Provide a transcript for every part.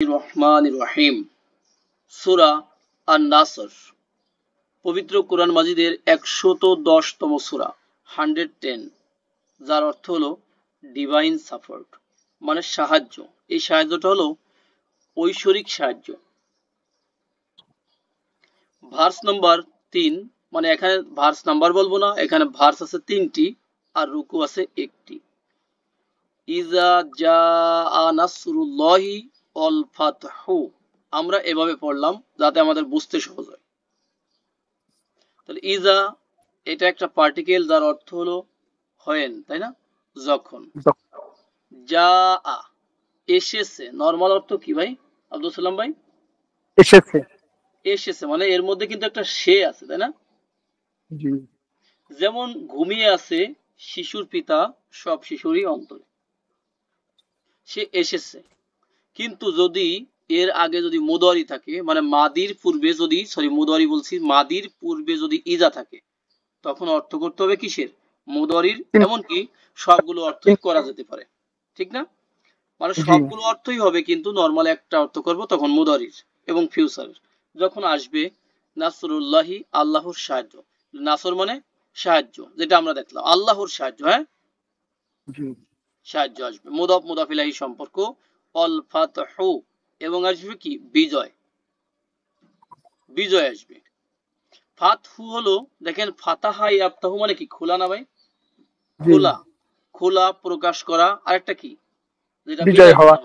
রহমানির রহিম। সূরা আন-নাসর পবিত্র কোরআন মাজিদের 110তম সূরা 110, যার অর্থ হলো ডিভাইন সাপোর্ট, মানে সাহায্য। এই সাহায্যটা হলো ঐশ্বরিক সাহায্য। ভার্স নাম্বার 3, মানে এখানে ভার্স নাম্বার বলবো না, এখানে ভার্স আছে 3টি আর রুকু আছে 1টি। ইজা জাআ নাসরুল্লাহি ওয়াল ফাতহু, আমরা এভাবে পড়লাম যাতে আমাদের বুঝতে সহজ হয়। তাহলে ইজা এটা একটা পার্টিকেল, যার অর্থ হলো হয়েন, তাই না? যখন। জাআ এসেছে, নরমাল অর্থ কি ভাই আব্দুল সালাম ভাই? এসেছে। এসেছে মানে এর মধ্যে কিন্তু একটা সে আছে, তাই না? জি। যেমন ঘুমিয়ে আছে শিশুর পিতা সব শিশুরই অন্তরে, সে এসেছে। কিন্তু যদি এর আগে যদি মুদারি থাকে, মানে মাদির পূর্বে যদি, মুদারি বলছি, মাদির পূর্বে যদি ইজা থাকে, তখন অর্থ করতে হবে কিসের? মুদারির। এমনকি সবগুলো অর্থই করা যেতে পারে, ঠিক না? মানে সবগুলো অর্থই হবে, কিন্তু নরমাল একটা অর্থ করব তখন মুদারির এবং ফিউচার। যখন আসবে নাসরুল্লাহি, আল্লাহর সাহায্য। নাসর মানে সাহায্য, যেটা আমরা দেখলাম আল্লাহর সাহায্য। হ্যাঁ, সাহায্য আসবে, মুদাফ মুদাফ ইলাইহি সম্পর্ক, অল ফাতহু, এবং আসবে কি? বিজয়। বিজয় আসবে। ফাতহু হলো, দেখেন ফাতাহা ইয়াফতাহু মানে কি? খোলা না ভাই? খোলা, খোলা, প্রকাশ করা। আরেকটা কি? যেটা বিজয় হওয়া।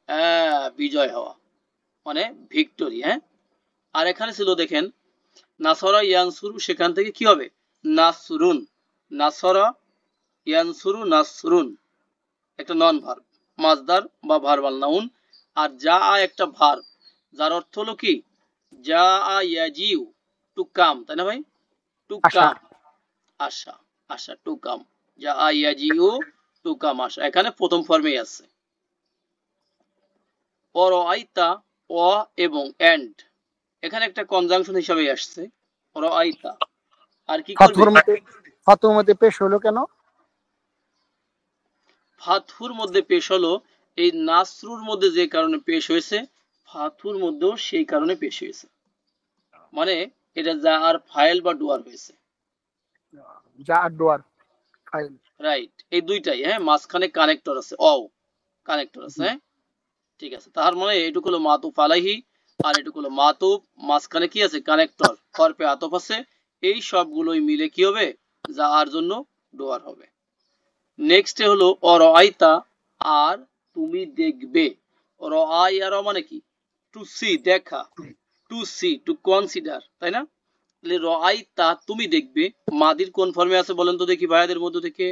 হ্যাঁ, বিজয় হওয়া মানে ভিক্টরি। হ্যাঁ, আর এখানে ছিল দেখেন নাসরা ইয়ানসুরু, সেখান থেকে কি হবে? নাসরুন। নাসরা ইয়ানসুরু নাসরুন একটা নন ভার্ব, মাজদার বা ভার্বাল নাউন। আর যা একটা ভার্ব, যার অর্থ হলো কি? যা ইয়াজিউ, টু কাম, তাই না ভাই? টু কাম, আশা, আশা, টু কাম। যা ইয়াজিউ, টু কাম, আশা। এখানে প্রথম ফর্মেই আছে। অরআইতা, অ এবং এন্ড, এখানে একটা কনজাংশন হিসাবে আসছে অরআইতা। আর কি করবে? ফাতহুর মধ্যে পেশ হলো কেন? ফাতহুর মধ্যে পেশ হলো এই নাসরুর মধ্যে যে কারণে পেশ হয়েছে, ফাতহুর মধ্যেও সেই কারণে পেশ হয়েছে। মানে এটা যা আর ফাইল বা ডুয়ার হয়েছে। যা আর ডুয়ার ফাইল, রাইট, এই দুইটাই। হ্যাঁ, মাঝখানে কানেক্টর আছে, অ কানেক্টর আছে। হ্যাঁ, ঠিক আছে। তার মানে এটুকু হলো মাতুফ আলাইহি, আর এটুকু হলো মাতুফ, মাঝখানে কি আছে? কানেক্টর, হরফে আতফ আছে। এই সবগুলোই মিলে কি হবে? যা আর জন্য ডুয়ার হবে। নেক্সট হলো অরআইতা, আর তুমি দেখবে। রআইয়া মানে কি? টু সি, দেখা, টু সি, টু কনসিডার, তাই না? তাহলে রআইতা তুমি দেখবে, মাদির কোন ফর্মে আছে বলেন তো দেখি ভাইয়াদের মধ্যে থেকে?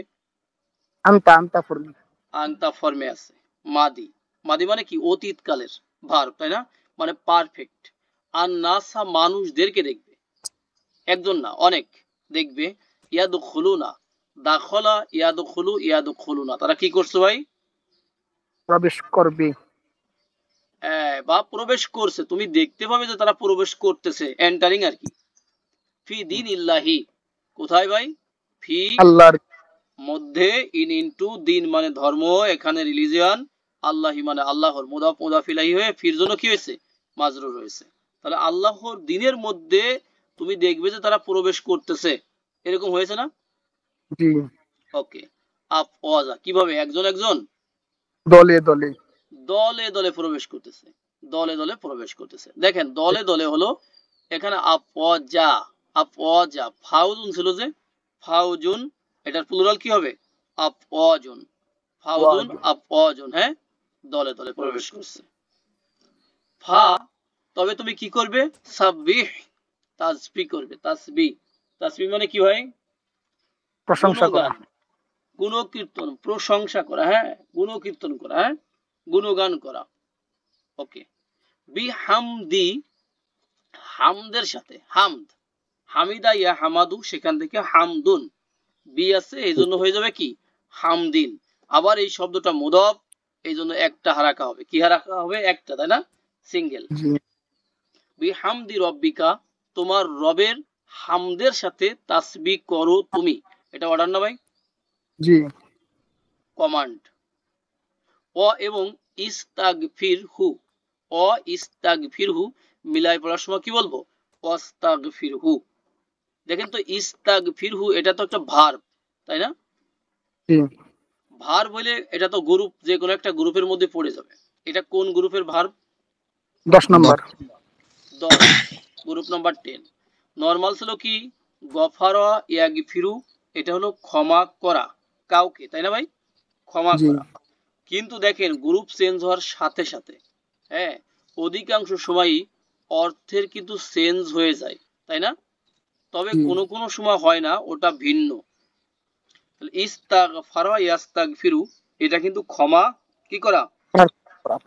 আনতা ফর্মে। আনতা ফর্মে আছে মাদি। মাদি মানে কি? অতীতকালের ভার্ব, তাই না? মানে পারফেক্ট। আর নাসা মানুষদেরকে দেখবে, একজন না অনেক দেখবে। ইয়াদখুলুনা, দাখলা ইয়াদখুলু, ইয়াদখুলুনা, তারা কি করছে ভাই? প্রবেশ করবে বা প্রবেশ করছে। তুমি দেখতে পাবে যে তারা প্রবেশ করতেছে, এন্টারিং আর কি। ফি দিন ইল্লাহি, কোথায় ভাই? ফি আল্লাহর মধ্যে, ইন ইনটু, দিন মানে ধর্ম, এখানে রিলিজিয়ন, আল্লাহি মানে আল্লাহর, মুদাফ মুদাফ ইলাইহি হয়ে ফির জন্য কি হয়েছে? মাজরুর হয়েছে। তাহলে আল্লাহর দিনের মধ্যে তুমি দেখবে যে তারা প্রবেশ করতেছে, এরকম হয়েছে না? জি। ওকে। আফওয়াজা, কিভাবে? একজন একজন, দলে দলে, দলে দলে প্রবেশ করতেছে, দলে দলে প্রবেশ করতেছে। দেখেন দলে দলে হলো এখানে আফওয়াজা, আফওয়াজা, ফাউজুন ছিল যে, ফাউজুন, এটার প্লুরাল কি হবে? আফওয়াজুন, ফাউজুন, আফওয়াজুন। হ্যাঁ, দলে দলে প্রবেশ করছে। ফা, তবে তুমি কি করবে? সাব্বিহ, তাসবিহ করবে। তাসবিহ, তাসবিহ মানে কি হয়? প্রশংসা করা, গুণকীর্তন, প্রশংসা করা। হ্যাঁ, গুণকীর্তন করা। হ্যাঁ, গুণগান করা। ওকে। বিহামদি, হামদের সাথে, হামদ, হামিদা ইয়া হামাদু, সেখান থেকে হামদুন, বি আছে, এই জন্য হয়ে যাবে কি? হামদিন। আবার এই শব্দটা মুদাফ, এই জন্য একটা হারাকা হবে। কি হারাকা হবে? একটা, তাই না? সিঙ্গেল। বিহামদি রব্বিকা, তোমার রবের হামদের সাথে তাসবিহ করো তুমি। এটা অর্ডার না ভাই? জি। কমান্ড। ও এবং ইস্তাগফির হু, অ ইস্তাগফিরহু মিলাই পড়ার সময় কি বলবো? ওয়াস্তাগফিরহু। দেখেন তো ইস্তাগফিরহু এটা তো একটা ভার্ব, তাই না? জি ভার্ব হইলে এটা তো গ্রুপ, যে কোনো একটা গ্রুপের মধ্যে পড়ে যাবে। এটা কোন গ্রুপের ভার্ব? 10 নম্বর। 10, গ্রুপ নাম্বার 10। নরমাল ছিল কি? গফারা ইয়াগফিরু, এটা হলো ক্ষমা করা কাউকে, তাই না ভাই? ক্ষমা জি করা। কিন্তু দেখেন গ্রুপ চেঞ্জ হওয়ার সাথে সাথে, হ্যাঁ, অধিকাংশ সময়ই অর্থের কিন্তু চেঞ্জ হয়ে যায়, তাই না? তবে জি কোনো কোনো সময় হয় না, ওটা ভিন্ন। ইস্তাগফারা ইয়াস্তাগফিরু, এটা কিন্তু ক্ষমা কি করা?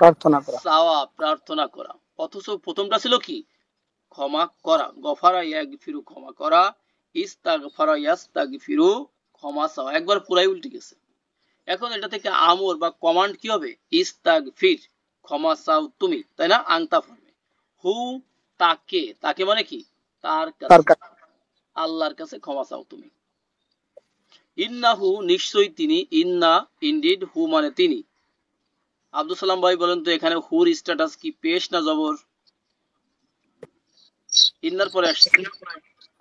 প্রার্থনা করা। চাওয়া, প্রার্থনা করা। অথচ প্রথমটা ছিল কি? ক্ষমা করা। গফারা ইয়াগফিরু ক্ষমা করা, ইস্তাগফারা ইয়াস্তাগফিরু ক্ষমা চাওয়া। একবার পুরাই উল্টে গেছে। এখন এটা থেকে আমর বা কমান্ড কি হবে? ইস্তাগফির, ক্ষমা চাও তুমি, তাই না? আংতা ফর্মে। হু, তাকে, তাকে মানে কি? তার তার কাছে, আল্লাহর কাছে ক্ষমা চাও তুমি। ইন্নাহু নিশ্চয়ই তিনি, ইন্না ইনডিড, হু মানে তিনি। আব্দুল সালাম ভাই বলেন তো এখানে হুর স্ট্যাটাস কি, পেশ না জবর? ইন্নার পরে আসছে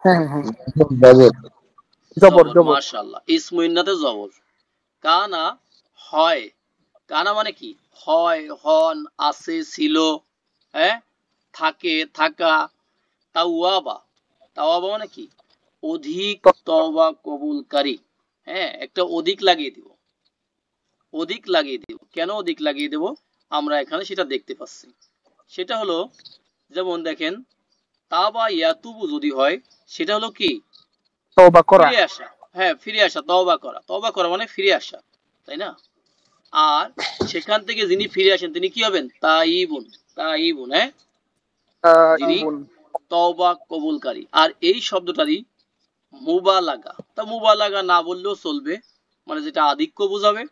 হ্যাঁ হ্যাঁ, জবর। জবর জবর, জবর। মাশাআল্লাহ। ইসমু ইন্নাতে জবর। কানা হয়, কানা মানে কি? হয়, হন, আছে, ছিল, হ্যাঁ, থাকে, থাকা। তাওয়াবা, তাওয়াবা মানে কি? অধিক তওবা কবুলকারী। হ্যাঁ, একটা অধিক লাগিয়ে দিব, অধিক লাগিয়ে দিব। কেন অধিক লাগিয়ে দেব আমরা এখানে সেটা দেখতে পাচ্ছি। সেটা হলো, যেমন দেখেন তাবা ইয়াতুবু যদি হয়, সেটা হলো কি? তওবা করা। ফিরে আসা। হ্যাঁ, ফিরে আসা, তওবা করা। তওবা করা মানে ফিরে আসা, তাই না? আর সেখান থেকে যিনি ফিরে আসেন তিনি কি হবেন? তাইবুন, তাইবুন, হ্যাঁ, যিনি ইবুন। তওবা কবুলকারী। আর এই শব্দটারই মুবালাগা, তা মুবালাগা না বললেও চলবে, মানে যেটা আধিক্য বোঝাবে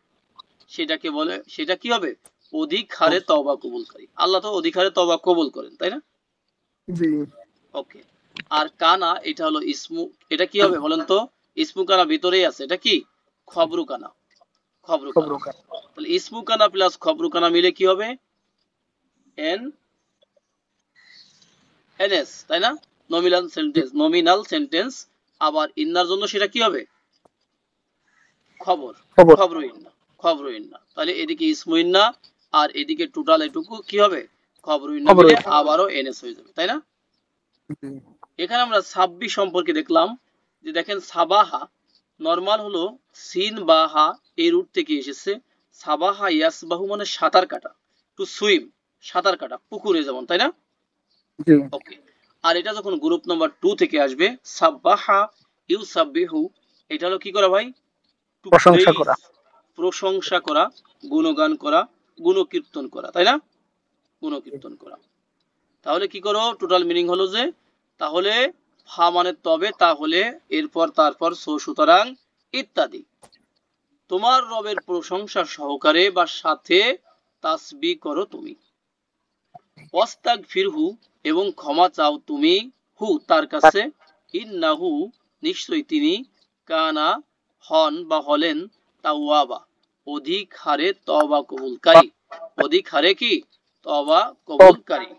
সেটাকে বলে, সেটা কি হবে? অধিক হারে তওবা কবুলকারী। আল্লাহ তো অধিক হারে তওবা কবুল করেন, তাই না? জি ওকে। আর কানা এটা হলো ইসমু, এটা কি হবে বলেন তো? ইসমু কানা ভিতরেই আছে, এটা কি? খবরু কানা, খবরু কানা। খবরকার। তাহলে ইসমু কানা প্লাস খবরু কানা মিলে কি হবে? এন এনএস, তাই না? Nominal sentence, nominal sentence. আবার ইন্নার জন্য সেটা কি হবে? খবর, খবর। খবর ইন্না, খবর ইন্না। তাহলে এদিকে ইসমু ইন্না আর এদিকে টোটাল এটুকু কি হবে? খবর ইন্না খবর। মিলে আবারও এনএস হয়ে যাবে, তাই না? জি এখানে আমরা সাব্বি সম্পর্কে দেখলাম যে দেখেন সাবাহা নরমাল হলো সিন বা হা, এই রুট থেকে এসেছে। সাবাহা ইয়াসবাহু মানে সাঁতার কাটা, টু সুইম, সাঁতার কাটা পুকুরে যেমন, তাই না? জি ওকে। আর এটা যখন গ্রুপ নাম্বার 2 থেকে আসবে, সাব্বাহা ইউসাব্বিহু, এটা হলো কি করা ভাই? টু প্রশংসা প্রেইজ, করা। প্রশংসা করা, গুণগান করা, গুণকীর্তন করা, তাই না? গুণকীর্তন করা। তাহলে কি করো? টোটাল মিনিং হলো যে, তাহলে ফা মানে তবে, তাহলে, এরপর, তারপর, সো, সুতরাং ইত্যাদি। তোমার রবের প্রশংসা সহকারে বা সাথে তাসবিহ করো তুমি। ওয়াস্তাগফিরহু এবং ক্ষমা চাও তুমি, হু তার কাছে, ইন্নাহু নিশ্চয়ই তিনি, কানা হন বা হলেন, তাওয়াবা অধিক হারে তওবা কবুলকারী, অধিক হারে কি? তওবা কবুলকারী।